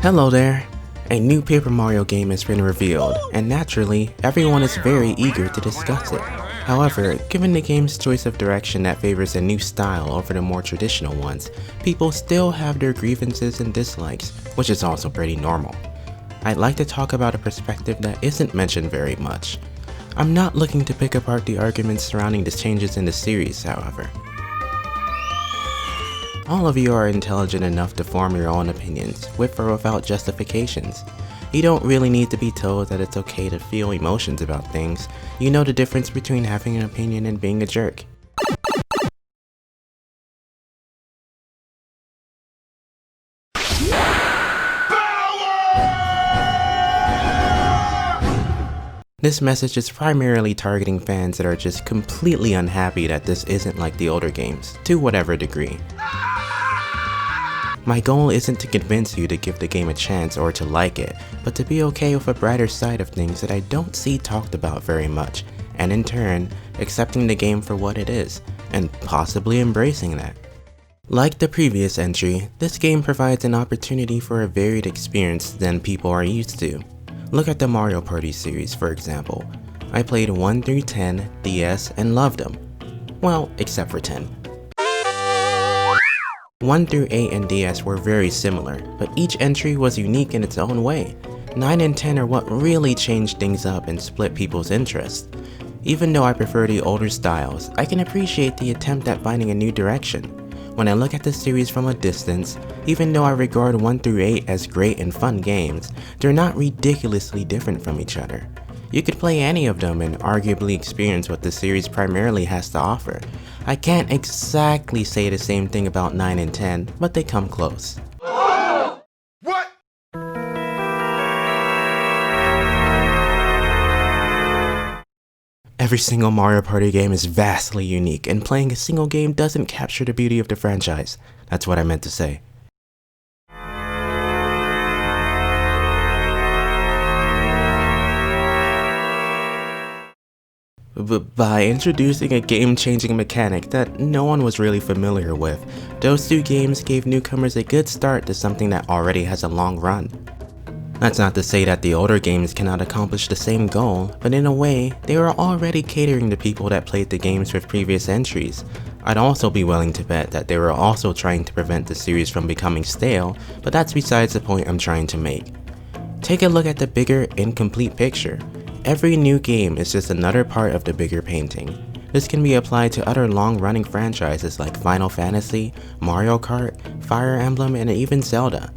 Hello there! A new Paper Mario game has been revealed, and naturally, everyone is very eager to discuss it. However, given the game's choice of direction that favors a new style over the more traditional ones, people still have their grievances and dislikes, which is also pretty normal. I'd like to talk about a perspective that isn't mentioned very much. I'm not looking to pick apart the arguments surrounding the changes in the series, however. All of you are intelligent enough to form your own opinions, with or without justifications. You don't really need to be told that it's okay to feel emotions about things. You know the difference between having an opinion and being a jerk. This message is primarily targeting fans that are just completely unhappy that this isn't like the older games, to whatever degree. My goal isn't to convince you to give the game a chance or to like it, but to be okay with a brighter side of things that I don't see talked about very much, and in turn, accepting the game for what it is, and possibly embracing that. Like the previous entry, this game provides an opportunity for a varied experience than people are used to. Look at the Mario Party series, for example. I played 1 through 10, DS, and loved them. Well, except for 10. 1 through 8 and DS were very similar, but each entry was unique in its own way. 9 and 10 are what really changed things up and split people's interest. Even though I prefer the older styles, I can appreciate the attempt at finding a new direction. When I look at the series from a distance, even though I regard 1 through 8 as great and fun games, they're not ridiculously different from each other. You could play any of them and arguably experience what the series primarily has to offer. I can't exactly say the same thing about 9 and 10, but they come close. What? Every single Mario Party game is vastly unique, and playing a single game doesn't capture the beauty of the franchise. That's what I meant to say. By introducing a game-changing mechanic that no one was really familiar with, those two games gave newcomers a good start to something that already has a long run. That's not to say that the older games cannot accomplish the same goal, but in a way, they were already catering to people that played the games with previous entries. I'd also be willing to bet that they were also trying to prevent the series from becoming stale, but that's besides the point I'm trying to make. Take a look at the bigger, incomplete picture. Every new game is just another part of the bigger painting. This can be applied to other long-running franchises like Final Fantasy, Mario Kart, Fire Emblem, and even Zelda.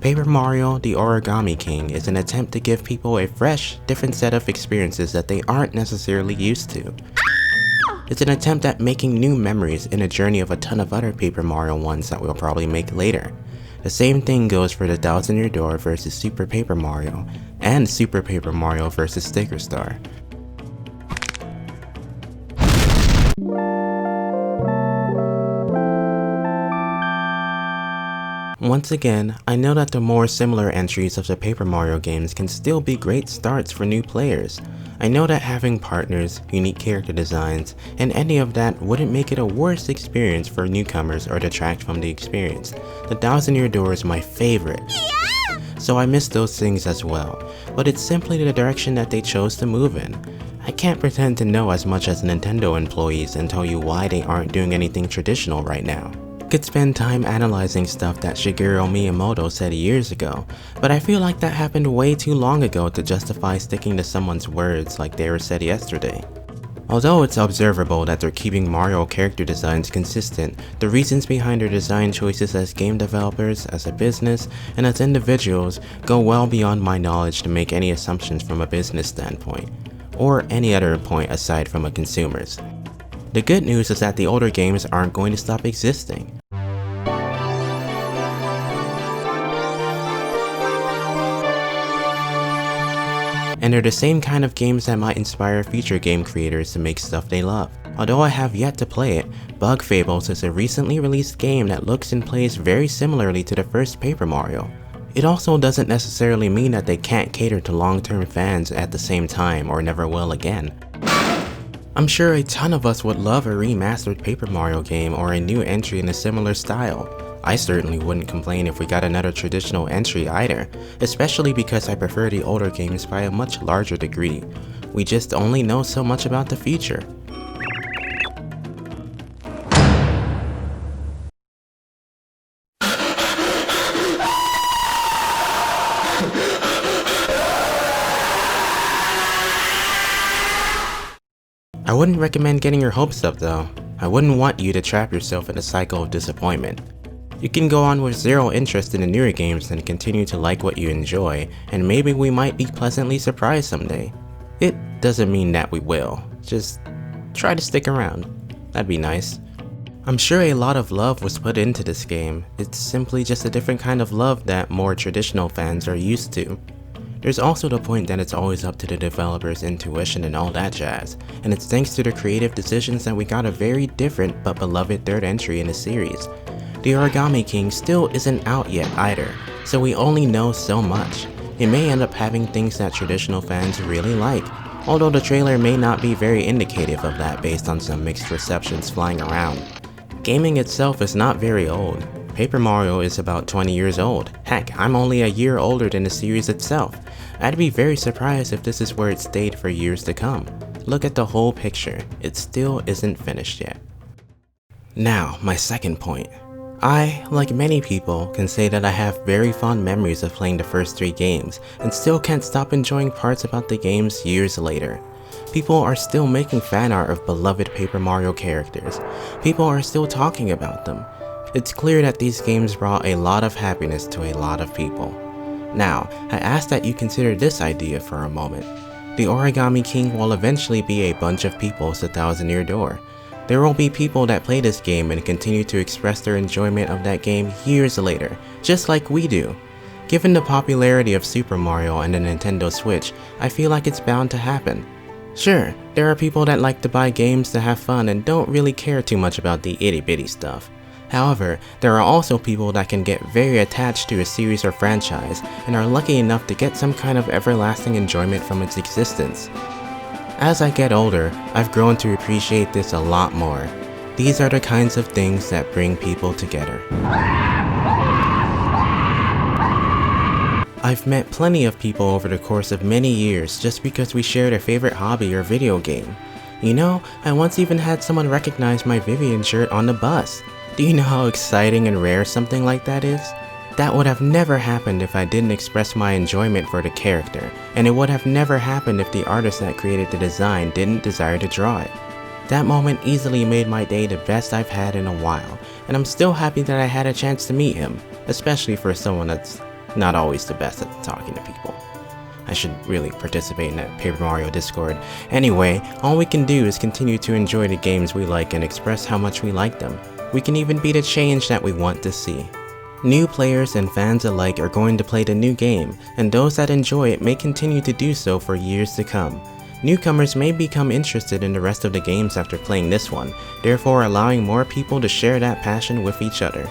Paper Mario: The Origami King is an attempt to give people a fresh, different set of experiences that they aren't necessarily used to. It's an attempt at making new memories in a journey of a ton of other Paper Mario ones that we'll probably make later. The same thing goes for the Thousand Year Door vs Super Paper Mario, and Super Paper Mario vs Sticker Star. Once again, I know that the more similar entries of the Paper Mario games can still be great starts for new players. I know that having partners, unique character designs, and any of that wouldn't make it a worse experience for newcomers or detract from the experience. The Thousand Year Door is my favorite. Yeah! So I miss those things as well, but it's simply the direction that they chose to move in. I can't pretend to know as much as Nintendo employees and tell you why they aren't doing anything traditional right now. Could spend time analyzing stuff that Shigeru Miyamoto said years ago, but I feel like that happened way too long ago to justify sticking to someone's words like they were said yesterday. Although it's observable that they're keeping Mario character designs consistent, the reasons behind their design choices as game developers, as a business, and as individuals go well beyond my knowledge to make any assumptions from a business standpoint, or any other point aside from a consumer's. The good news is that the older games aren't going to stop existing. And they're the same kind of games that might inspire future game creators to make stuff they love. Although I have yet to play it, Bug Fables is a recently released game that looks and plays very similarly to the first Paper Mario. It also doesn't necessarily mean that they can't cater to long-term fans at the same time or never will again. I'm sure a ton of us would love a remastered Paper Mario game or a new entry in a similar style. I certainly wouldn't complain if we got another traditional entry either, especially because I prefer the older games by a much larger degree. We just only know so much about the future. I wouldn't recommend getting your hopes up though. I wouldn't want you to trap yourself in a cycle of disappointment. You can go on with zero interest in the newer games and continue to like what you enjoy, and maybe we might be pleasantly surprised someday. It doesn't mean that we will, just try to stick around. That'd be nice. I'm sure a lot of love was put into this game. It's simply just a different kind of love that more traditional fans are used to. There's also the point that it's always up to the developer's intuition and all that jazz, and it's thanks to their creative decisions that we got a very different but beloved third entry in the series. The Origami King still isn't out yet either, so we only know so much. It may end up having things that traditional fans really like, although the trailer may not be very indicative of that based on some mixed receptions flying around. Gaming itself is not very old. Paper Mario is about 20 years old. Heck, I'm only a year older than the series itself. I'd be very surprised if this is where it stayed for years to come. Look at the whole picture, it still isn't finished yet. Now, my second point. I, like many people, can say that I have very fond memories of playing the first 3 games, and still can't stop enjoying parts about the games years later. People are still making fan art of beloved Paper Mario characters. People are still talking about them. It's clear that these games brought a lot of happiness to a lot of people. Now, I ask that you consider this idea for a moment. The Origami King will eventually be a bunch of people sit out near your door. There will be people that play this game and continue to express their enjoyment of that game years later, just like we do. Given the popularity of Super Mario and the Nintendo Switch, I feel like it's bound to happen. Sure, there are people that like to buy games to have fun and don't really care too much about the itty-bitty stuff. However, there are also people that can get very attached to a series or franchise and are lucky enough to get some kind of everlasting enjoyment from its existence. As I get older, I've grown to appreciate this a lot more. These are the kinds of things that bring people together. I've met plenty of people over the course of many years just because we shared a favorite hobby or video game. You know, I once even had someone recognize my Vivian shirt on the bus. Do you know how exciting and rare something like that is? That would have never happened if I didn't express my enjoyment for the character, and it would have never happened if the artist that created the design didn't desire to draw it. That moment easily made my day the best I've had in a while, and I'm still happy that I had a chance to meet him, especially for someone that's not always the best at talking to people. I should really participate in that Paper Mario Discord. Anyway, all we can do is continue to enjoy the games we like and express how much we like them. We can even be the change that we want to see. New players and fans alike are going to play the new game, and those that enjoy it may continue to do so for years to come. Newcomers may become interested in the rest of the games after playing this one, therefore allowing more people to share that passion with each other.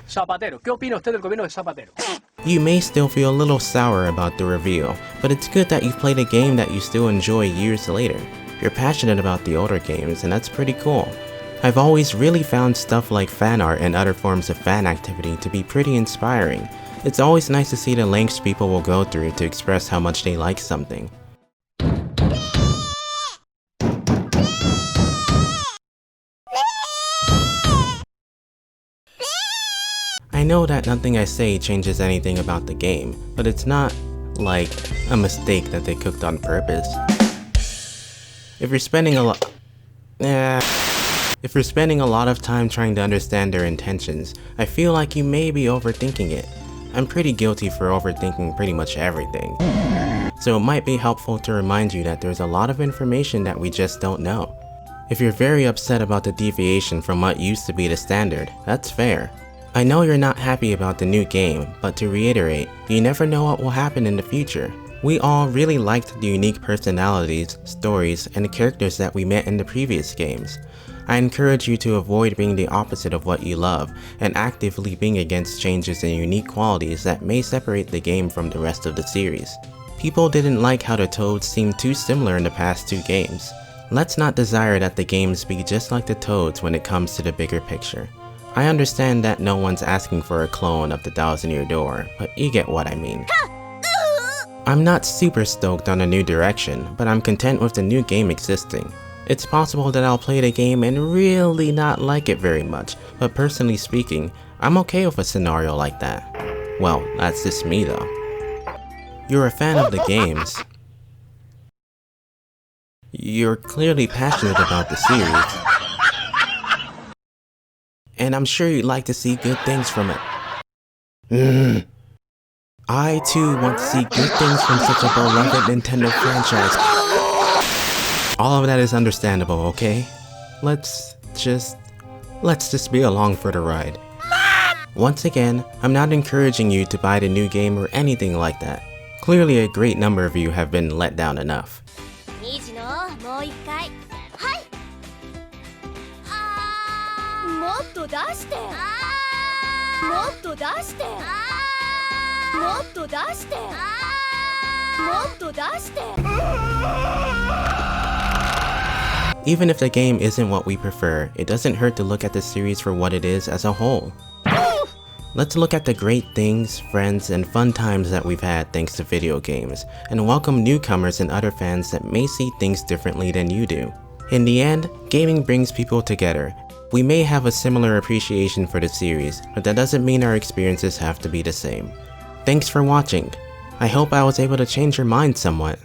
Zapatero, ¿qué opina usted del gobierno de Zapatero? You may still feel a little sour about the reveal, but it's good that you've played a game that you still enjoy years later. You're passionate about the older games, and that's pretty cool. I've always really found stuff like fan art and other forms of fan activity to be pretty inspiring. It's always nice to see the lengths people will go through to express how much they like something. I know that nothing I say changes anything about the game, but it's not, like, a mistake that they cooked on purpose. If you're spending a lot of time trying to understand their intentions, I feel like you may be overthinking it. I'm pretty guilty for overthinking pretty much everything. So it might be helpful to remind you that there's a lot of information that we just don't know. If you're very upset about the deviation from what used to be the standard, that's fair. I know you're not happy about the new game, but to reiterate, you never know what will happen in the future. We all really liked the unique personalities, stories, and the characters that we met in the previous games. I encourage you to avoid being the opposite of what you love, and actively being against changes in unique qualities that may separate the game from the rest of the series. People didn't like how the Toads seemed too similar in the past 2 games. Let's not desire that the games be just like the Toads when it comes to the bigger picture. I understand that no one's asking for a clone of the Dolls Near Door, but you get what I mean. I'm not super stoked on a new direction, but I'm content with the new game existing. It's possible that I'll play the game and really not like it very much, but personally speaking, I'm okay with a scenario like that. Well, that's just me though. You're a fan of the games. You're clearly passionate about the series. And I'm sure you'd like to see good things from it. I too want to see good things from such a beloved Nintendo franchise. All of that is understandable, okay? Let's just be along for the ride. Once again, I'm not encouraging you to buy the new game or anything like that. Clearly a great number of you have been let down enough. Even if the game isn't what we prefer, it doesn't hurt to look at the series for what it is as a whole. Let's look at the great things, friends, and fun times that we've had thanks to video games, and welcome newcomers and other fans that may see things differently than you do. In the end, gaming brings people together. We may have a similar appreciation for the series, but that doesn't mean our experiences have to be the same. Thanks for watching. I hope I was able to change your mind somewhat.